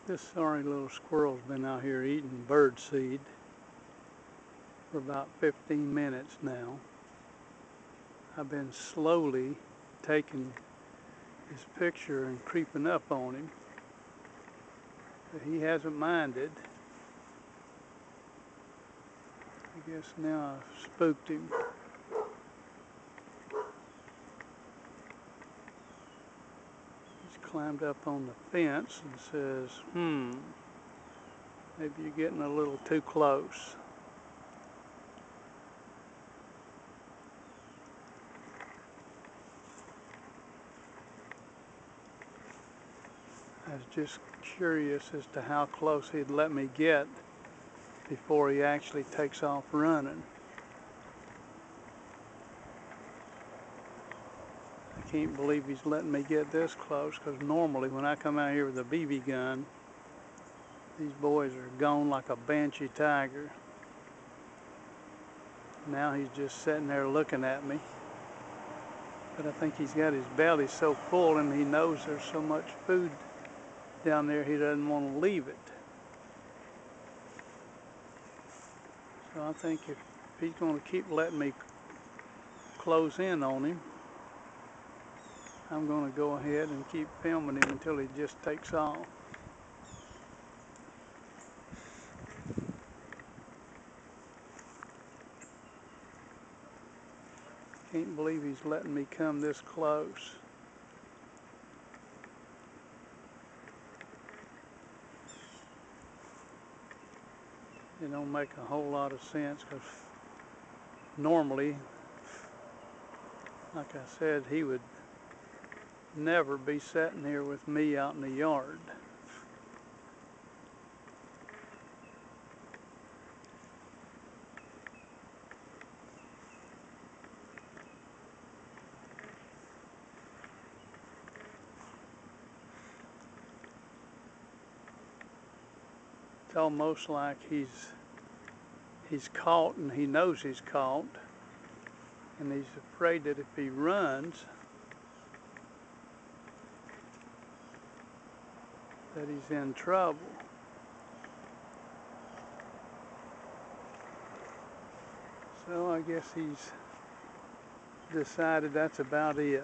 This sorry little squirrel's been out here eating bird seed for about 15 minutes now. I've been slowly taking his picture and creeping up on him, but he hasn't minded. I guess now I've spooked him. He's climbed up on the fence and says, maybe you're getting a little too close. I was just curious as to how close he'd let me get before he actually takes off running. I can't believe he's letting me get this close, because normally when I come out here with a BB gun, these boys are gone like a banshee tiger. Now he's just sitting there looking at me. But I think he's got his belly so full and he knows there's so much food down there he doesn't want to leave it. So I think if he's going to keep letting me close in on him, I'm going to go ahead and keep filming him until he just takes off. Can't believe he's letting me come this close. It don't make a whole lot of sense, because normally, like I said, he would never be sitting here with me out in the yard. It's almost like he's caught, and he knows he's caught, and he's afraid that if he runs, that he's in trouble. So I guess he's decided that's about it.